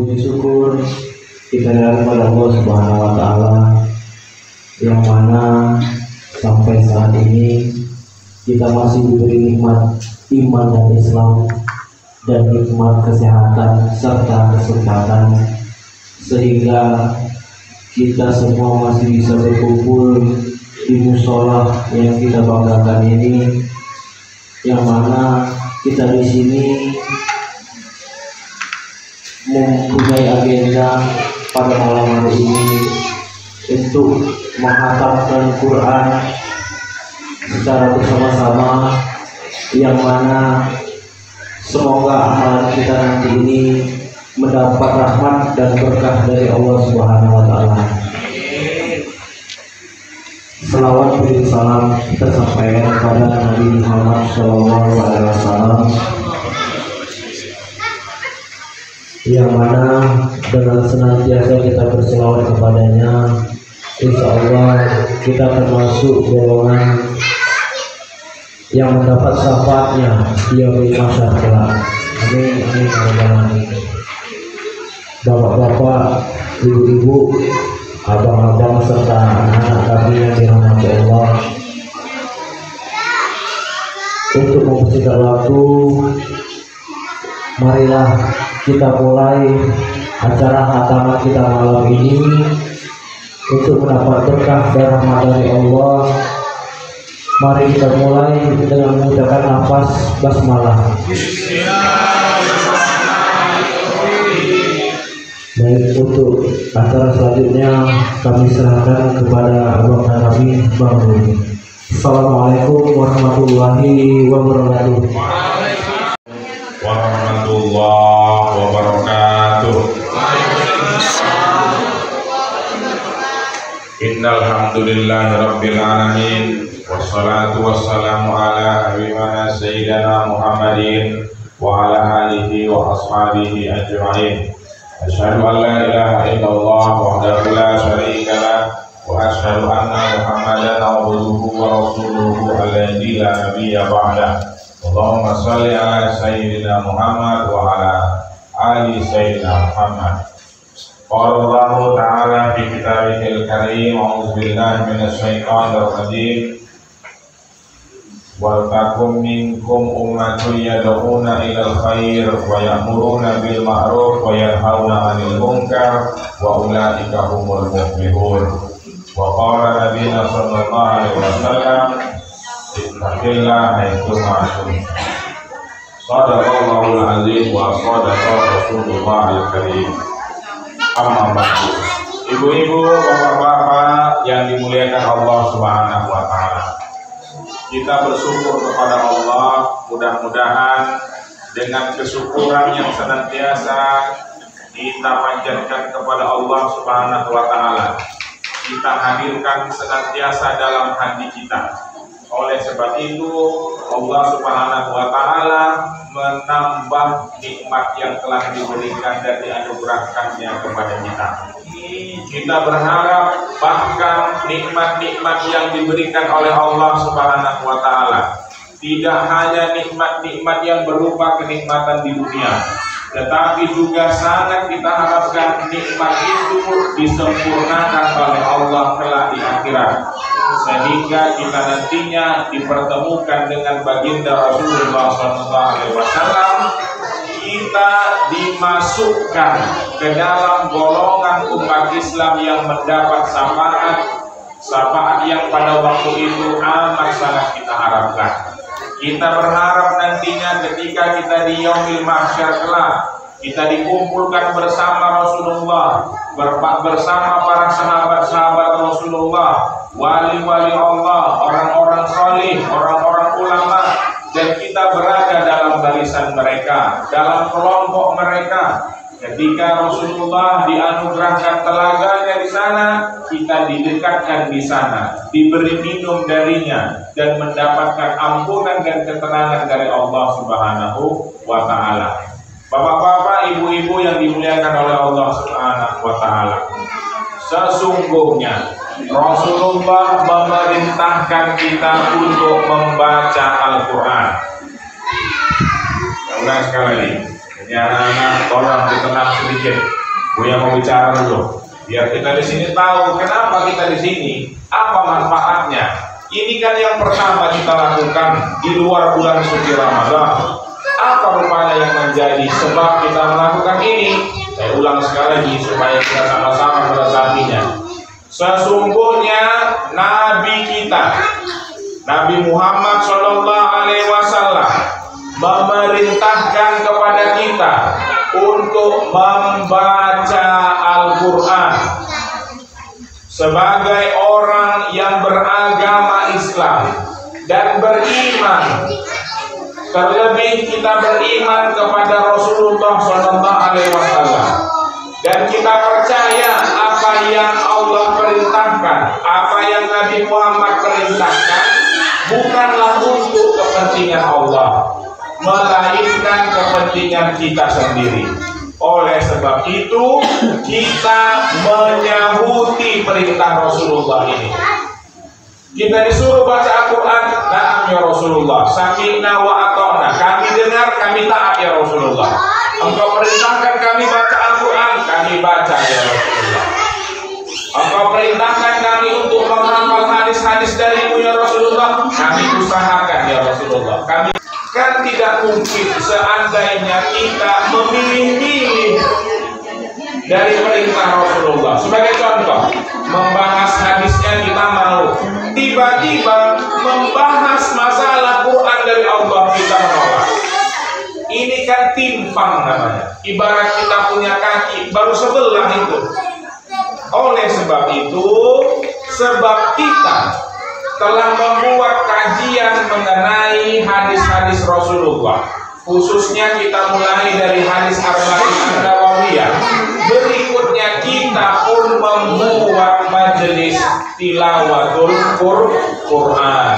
puji syukur kita kepada Allah Subhanahu wa Ta'ala, yang mana sampai saat ini kita masih diberi nikmat iman dan Islam dan nikmat kesehatan serta kesempatan, sehingga kita semua masih bisa berkumpul di musola yang kita banggakan ini, yang mana kita di sini mempunyai agenda pada malam hari ini untuk menghatamkan Quran secara bersama-sama, yang mana semoga amalan kita nanti ini mendapat rahmat dan berkah dari Allah Subhanahu wa Ta'ala. Salawat dan salam kita sampaikan kepada Nabi Muhammad SAW, yang mana dengan senantiasa kita berselawat kepadanya, insya Allah kita termasuk golongan yang mendapat syafaatnya di yaumil mahsyar kelak. Amin amin amin. Bapak-bapak, ibu-ibu, abang-abang serta anak-anak kami yang dirahmati Allah, untuk mempersingkat waktu, marilah kita mulai acara khataman kita malam ini untuk mendapat berkah dan rahmat dari Allah. Mari kita mulai dengan mengucapkan nafas basmalah. Baik, untuk acara selanjutnya kami serahkan kepada Abang Narabi Bang Rudi. Assalamualaikum warahmatullahi wabarakatuh. Warahmatullahi wabarakatuh. Innal hamdulillahi rabbil alamin, wassalatu wassalamu ala habibina sayyidina Muhammadin wa ala alihi wa ashabihi ajma'in. Asyhadu an la ilaha illallah wahdahu la syarika lah, wa asyhadu anna Muhammadan abduhu wa rasuluhu alladzi la nabiyya ba'dah. Allahumma shalli ala sayyidina Muhammad wa ala ali sayyidina Muhammad. Qala Allah ta'ala fi kitabihil karim, a'udzu billahi minasy syaithanir rajim. Wal takum minkum ummatun yad'una ilal khair wa ya'muruna bil ma'ruf wa yanhauna 'anil munkar wa ulaika humul muflihun. Wa qala nabiyuna sallallahu alaihi wasallam, ittaqillaha haitsu ma kuntum. Shadaqallahul azim wa shadaqa rasulullahil karim. Amma ba'du. Ibu-ibu, bapak-bapak yang dimuliakan Allah Subhanahu wa Ta'ala, kita bersyukur kepada Allah. Mudah-mudahan dengan kesyukuran yang senantiasa kita panjatkan kepada Allah Subhanahu wa Ta'ala, kita hadirkan senantiasa dalam hati kita. Oleh sebab itu Allah Subhanahu wa Ta'ala menambah nikmat yang telah diberikan dan dianugerahkannya kepada kita. Kita berharap bahkan nikmat-nikmat yang diberikan oleh Allah Subhanahu wa Ta'ala tidak hanya nikmat-nikmat yang berupa kenikmatan di dunia, tetapi juga sangat kita harapkan nikmat itu disempurnakan oleh Allah kelak di akhirat, sehingga kita nantinya dipertemukan dengan baginda Rasulullah SAW. Kita dimasukkan ke dalam golongan umat Islam yang mendapat syafaat yang pada waktu itu amat sangat kita harapkan. Kita berharap nantinya ketika kita di yaumil mahsyar kelak, kita dikumpulkan bersama Rasulullah, bersama para sahabat-sahabat Rasulullah, wali-wali Allah, orang-orang salih, orang-orang ulama, dan kita berada dalam barisan mereka, dalam kelompok mereka. Ketika Rasulullah dianugerahkan telaganya di sana, kita didekatkan di sana, diberi minum darinya, dan mendapatkan ampunan dan ketenangan dari Allah Subhanahu wa Ta'ala. Bapak-bapak, ibu-ibu yang dimuliakan oleh Allah Subhanahu wa Ta'ala, sesungguhnya Rasulullah memerintahkan kita untuk membaca Al-Quran. Ulang sekali lagi. Ini anak-anak tolong ditenang sedikit. Buya mau bicara dulu, biar kita di sini tahu kenapa kita di sini, apa manfaatnya. Ini kan yang pertama kita lakukan di luar bulan suci Ramadan. Apa rupanya yang menjadi sebab kita melakukan ini? Saya ulang sekali lagi supaya kita sama-sama meresapinya. Sesungguhnya Nabi kita, Nabi Muhammad SAW, memerintahkan kepada kita untuk membaca Al-Quran sebagai orang yang beragama Islam dan beriman. Terlebih kita beriman kepada Rasulullah SAW dan kita percaya apa yang Allah perintahkan, apa yang Nabi Muhammad perintahkan bukanlah untuk kepentingan Allah, melainkan kepentingan kita sendiri. Oleh sebab itu kita menyahuti perintah Rasulullah ini. Kita disuruh baca Al-Quran, na'am ya Rasulullah, sami'na wa ata'na, kami dengar, kami taat ya Rasulullah. Engkau perintahkan kami baca Al-Quran, kami baca ya Rasulullah. Engkau perintahkan kami untuk menghafal hadis-hadis darimu ya Rasulullah, kami usahakan ya Rasulullah. Kami kan tidak mungkin seandainya kita memilih-milih dari perintah Rasulullah. Sebagai contoh, membahas hadisnya kita mau, tiba-tiba membahas masalah Quran dari Allah kita menolak. Ini kan timpang namanya. Ibarat kita punya kaki baru sebelah itu. Oleh sebab itu, sebab kita telah membuat kajian mengenai hadis-hadis Rasulullah, khususnya kita mulai dari hadis Arba'in An-Nawawiyah. Berikutnya kita pun membuat majelis tilawatul Quran,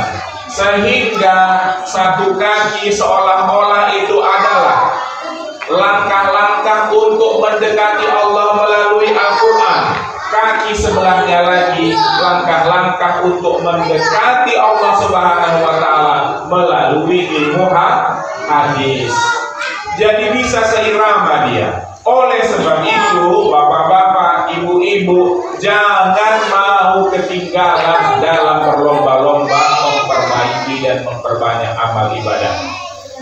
sehingga satu kaki seolah-olah itu adalah langkah-langkah untuk mendekati Allah melalui Al-Quran. Kaki sebelahnya lagi langkah-langkah untuk mendekati Allah Subhanahu wa Ta'ala melalui ilmu hadis. Jadi bisa seirama dia. Oleh sebab itu, bapak-bapak, ibu-ibu, jangan mau ketinggalan dalam berlomba-lomba memperbaiki dan memperbanyak amal ibadah.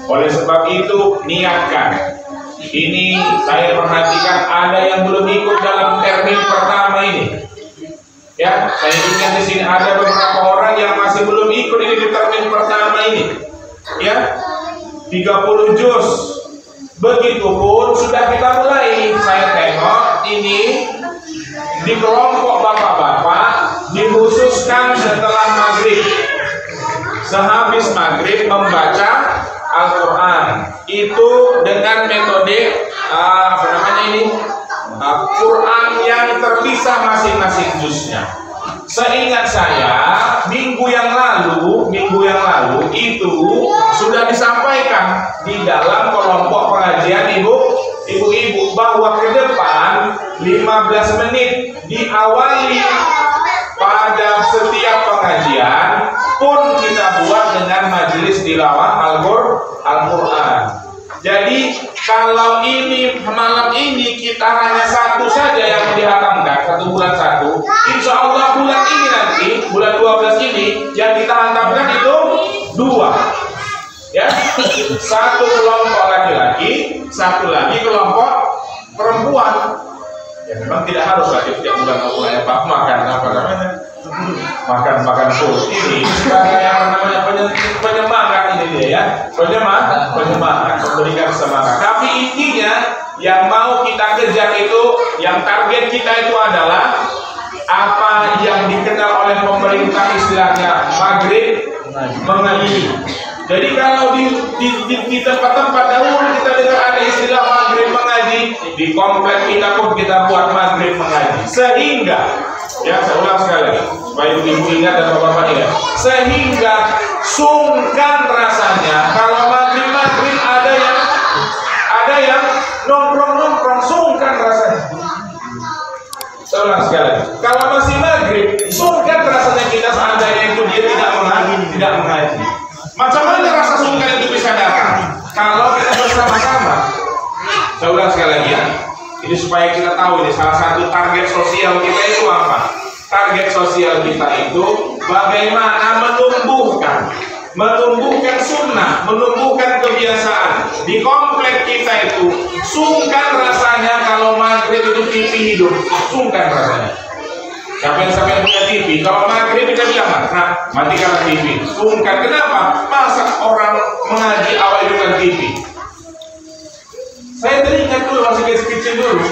Oleh sebab itu, niatkan. Ini saya perhatikan ada yang belum ikut dalam termin pertama ini. Ya, saya ingat di sini ada beberapa orang yang masih belum ikut ini di termin pertama ini. Ya, 30 juz. Begitupun sudah kita mulai. Saya tengok ini di kelompok bapak-bapak dikhususkan setelah maghrib. Sehabis maghrib membaca Al-Quran itu dengan metode Quran yang terpisah masing-masing juznya. Seingat saya minggu yang lalu itu sudah disampaikan di dalam kelompok pengajian ibu-ibu bahwa ke depan 15 menit diawali pada setiap pengajian pun kita buat dengan majelis tilawah Al-Quran. Jadi kalau ini malam ini kita hanya satu saja yang dihatamkan, satu bulan satu, insya Allah bulan ini nanti, bulan 12 ini yang kita hantamkan itu 2, ya, satu kelompok laki-laki, satu lagi kelompok perempuan. Ya memang tidak harus lagi setiap bulan mulai Pak makan apa namanya, makan full ini sebagai yang namanya penyemangat ini dia ya, penyemangat, memberikan semangat. Tapi intinya yang mau kita kejar itu, yang target kita itu adalah apa yang dikenal oleh pemerintah istilahnya maghrib mengaji. Jadi kalau di tempat-tempat dahulu kita dengar ada istilah maghrib mengaji, di komplek kita pun kita buat maghrib mengaji. Sehingga, ya saya ulang sekali lagi, supaya ibu ingat dan bapak-bapak ingat. Sehingga sungkan rasanya kalau maghrib ada yang nongkrong sungkan rasanya. Saya ulang sekali lagi. Kalau masih maghrib, sungkan rasanya kita seandainya itu dia tidak mengaji. Macam mana rasa sungkan itu bisa datang? Kalau kita bersama-sama. Saya ulang sekali lagi ya. Ini supaya kita tahu ini salah satu target sosial kita itu apa? Target sosial kita itu bagaimana menumbuhkan sunnah, menumbuhkan kebiasaan di komplek kita itu. Sungkan rasanya kalau maghrib itu TV hidup, sungkan rasanya. Siapa yang punya TV, kalau maghrib kita bilang, nah matikanlah TV. Sungkan, kenapa? Masa orang mengaji awal dengan TV? Saya teringat dulu masih kecil dulu,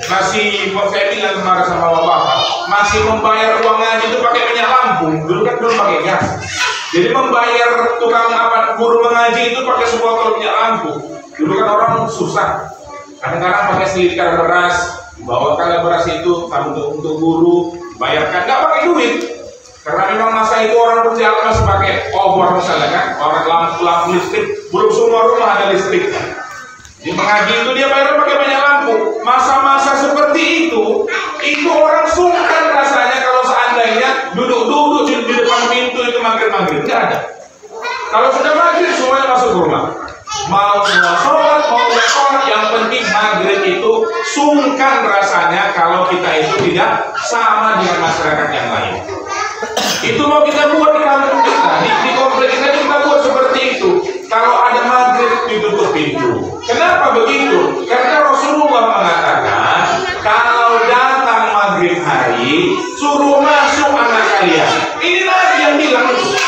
masih saya bilang kemarin sama bapak, masih membayar uang ngaji itu pakai minyak lampu. Dulu kan belum pakai gas. Jadi membayar tukang guru mengaji itu pakai sebotol minyak lampu. Dulu kan orang susah. Kadang-kadang pakai seliter beras, bawakan beras itu untuk guru, bayarkan nggak pakai duit. Karena memang masa itu orang berjalan masih pakai obor misalnya kan, orang lampu listrik, belum semua rumah ada listrik kan. Di mengaji itu dia bayar pakai banyak lampu. Masa-masa seperti itu orang sungkan rasanya kalau seandainya duduk-duduk di depan pintu itu maghrib-maghrib, nggak ada. Kalau sudah maghrib semuanya masuk ke rumah. Mau sholat, mau sholat, yang penting maghrib itu sungkan rasanya kalau kita itu tidak sama dengan masyarakat yang lain. Itu mau kita buat di kampung kita, di komplek kita buat seperti itu. Kalau ada maghrib ditutup pintu. Kenapa begitu? Karena Rasulullah mengatakan kalau datang maghrib hari suruh masuk anak kalian. Ini Nabi yang bilang itu.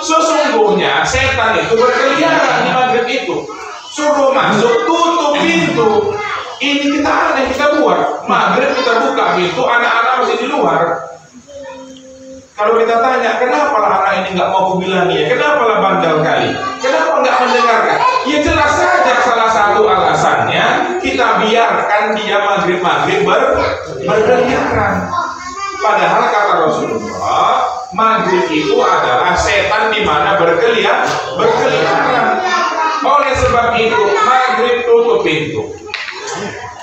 Sesungguhnya setan itu berkeliaran di maghrib itu. Suruh masuk, tutup pintu. Ini kita aneh kita buat. Maghrib kita buka pintu, anak-anak masih di luar. Kalau kita tanya, kenapa anak ini nggak mau kubilangi ya? Kenapa lah bandel kali? Kenapa nggak mendengarkan? Ya jelas saja salah satu alasannya kita biarkan dia maghrib-maghrib berkeliaran. Padahal kata Rasulullah, maghrib itu adalah setan di mana berkeliaran. Oleh sebab itu, maghrib tutup pintu.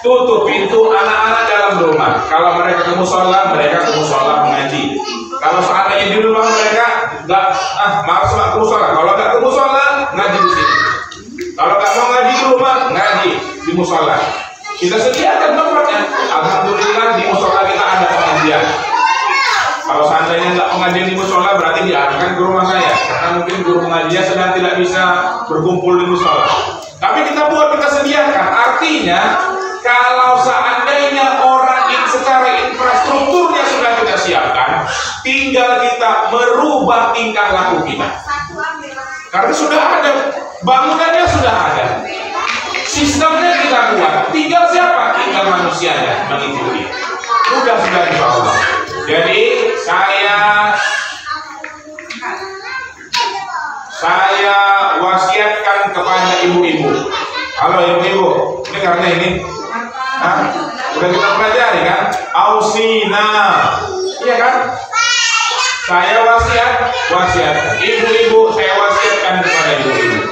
Tutup pintu anak-anak dalam rumah. Kalau mereka ke musola, mengaji. Kalau seandainya di rumah mereka nggak malas ke musola. Kalau nggak ke musola, ngaji di sini. Kalau nggak mau ngaji di rumah, ngaji di musola. Kita sediakan tempatnya. Alhamdulillah di musola kita ada pengajian. Kalau seandainya nggak pengajian di musola, berarti diarahkan ke rumah saya. Karena mungkin guru pengajian sedang tidak bisa berkumpul di musola. Tapi kita sediakan. Artinya kalau seandainya orang secara infrastrukturnya sudah kita siapkan, tinggal kita merubah tingkah laku kita. Karena sudah ada, bangunannya sudah ada, sistemnya kita buat. Tinggal siapa? Tinggal manusianya mengikuti. Sudah insya Allah. Jadi saya wasiatkan kepada ibu-ibu. Halo ibu-ibu, ini karena ini. Udah kita pelajari kan? Ausina, iya kan? Saya wasiatkan ibu-ibu, saya wasiatkan kepada ibu-ibu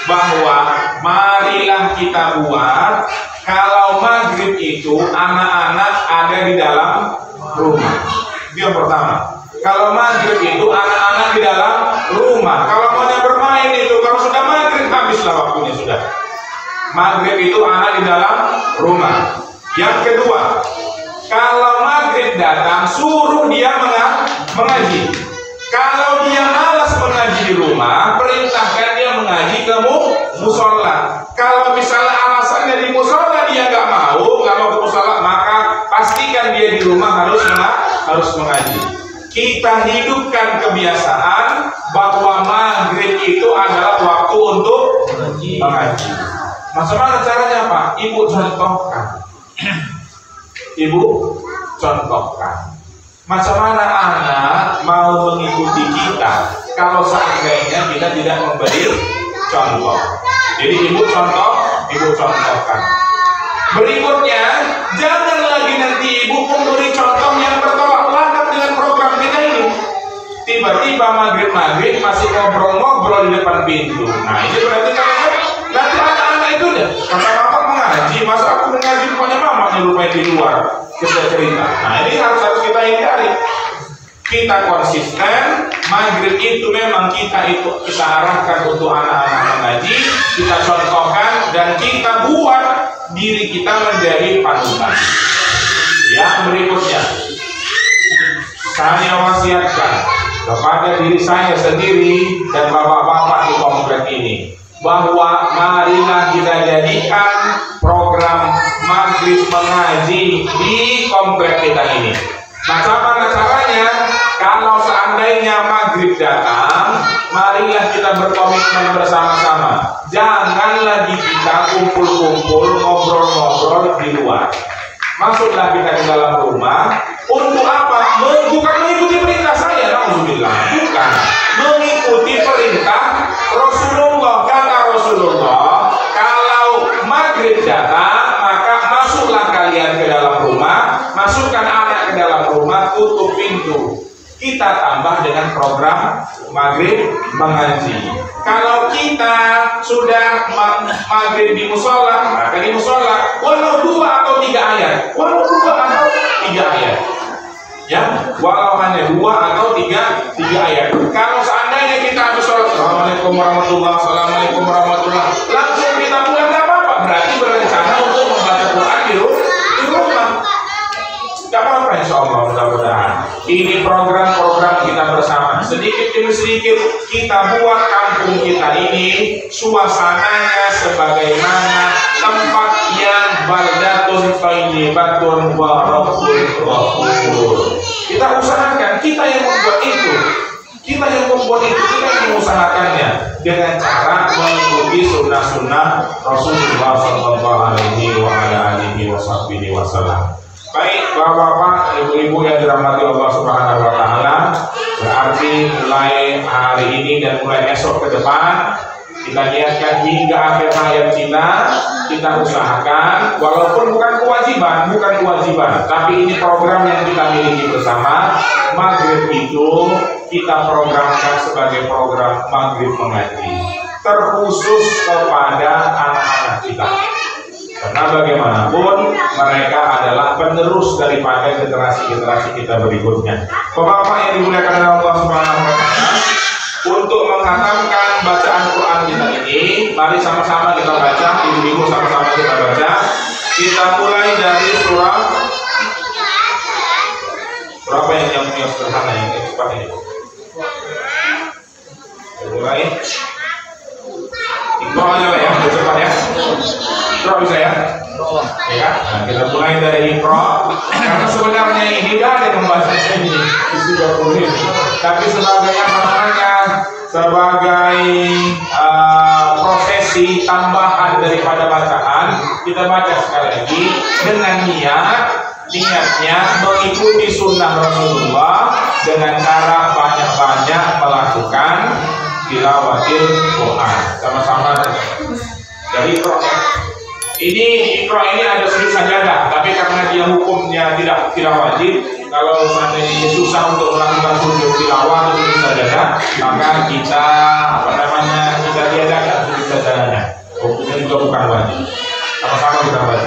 bahwa marilah kita buat kalau maghrib itu anak-anak ada di dalam rumah. Itu yang pertama. Kalau maghrib itu anak-anak di dalam rumah. Kalau mau bermain itu kalau sudah maghrib habislah waktunya sudah. Maghrib itu anak di dalam rumah. Yang kedua, kalau maghrib datang suruh dia mengaji. Kalau dia malas mengaji di rumah, perintahkan dia mengaji ke musola. Kalau misalnya alasannya di musola dia nggak mau ke musola, maka pastikan dia di rumah harus mengaji. Kita hidupkan kebiasaan bahwa maghrib itu adalah waktu untuk mengaji. Bagaimana caranya Pak? Ibu contohkan. Macam mana anak mau mengikuti kita kalau seandainya kita tidak memberi contoh. Jadi ibu contohkan. Berikutnya, jangan lagi nanti ibu memberi contoh yang bertolak belakang dengan program kita ini. Tiba-tiba maghrib masih ngobrol-ngobrol di depan pintu. Nah ini berarti nanti anak-anak itu deh kata mama mengaji, masa aku mengaji rupanya mama nyerupai di luar cerita. Nah ini harus kita hindari. Kita konsisten, maghrib itu memang kita arahkan untuk anak-anak mengaji, kita contohkan dan kita buat diri kita menjadi panutan. Yang berikutnya, saya wasiatkan kepada diri saya sendiri dan bapak-bapak di komplek ini bahwa marilah kita jadikan program maghrib mengaji di komplek kita ini. Nah, caranya? Kalau seandainya maghrib datang, marilah kita berkomitmen bersama-sama. Jangan lagi kita kumpul-kumpul, ngobrol-ngobrol di luar. Masuklah kita ke dalam rumah. Untuk apa? Bukan mengikuti perintah saya, alhamdulillah. Bukan. Mengikuti perintah Rasulullah. Kata Rasulullah, kalau maghrib datang, maka masuklah kalian ke dalam rumah. Masukkan anak ke dalam rumah, tutup pintu. Kita tambah dengan program maghrib mengaji. Kalau kita sudah maghrib di musola, maka di musola walau 2 atau 3 ayat, walau 2 atau 3 ayat, ya, walau hanya 2 atau 3 ayat. Kalau seandainya kita habis sholat, assalamualaikum warahmatullahi wabarakatuh, langsung kita pulang, nggak apa-apa. Berarti berencana untuk membaca Quran di rumah. Gak apa-apa, insya Allah, mudah-mudahan ini program-program kita bersama. Sedikit demi sedikit kita buat kampung kita ini suasananya sebagaimana tempat yang baldatun thayyibatun wa rabbul ghafur. Kita usahakan, kita yang membuat itu, kita yang mengusahakannya dengan cara mengikuti sunnah-sunnah Rasulullah SAW. Baik, bapak-bapak, ibu-ibu yang dirahmati Allah Subhanahu wa Ta'ala, berarti mulai hari ini dan mulai esok ke depan kita niatkan hingga akhir hayat kita usahakan, walaupun bukan kewajiban, tapi ini program yang kita miliki bersama. Maghrib itu kita programkan sebagai program maghrib mengaji, terkhusus kepada anak-anak kita. Karena bagaimanapun mereka adalah penerus daripada generasi-generasi kita berikutnya. Bapak-bapak yang dimuliakan oleh Allah Subhanahu wa Ta'ala, untuk menghatamkan bacaan Quran kita ini, mari sama-sama kita baca, ibu-ibu sama-sama kita baca. Kita mulai dari surah berapa yang sederhana yang cepat ini. Mulai. Iqra aja lah ya, cepat ya. Iqra bisa ya? Ya, nah, kita mulai dari Iqra. Karena sebenarnya ini tidak ada yang membaca ini di 30 ini. Tapi sebagai apa namanya? Sebagai prosesi tambahan daripada bacaan, kita baca sekali lagi dengan niatnya mengikuti sunnah Rasulullah dengan cara banyak-banyak melakukan tilawatil Quran. Sama-sama dari Iqra. Ini Iqra ini ada sujud sajadah, tapi karena dia hukumnya tidak wajib. Kalau seandainya susah untuk melakukan sujud tilawah atau sujud sajadah, maka kita kita tiadakan sujud sajadahnya. Hukumnya juga bukan wajib. Sama-sama kita baca.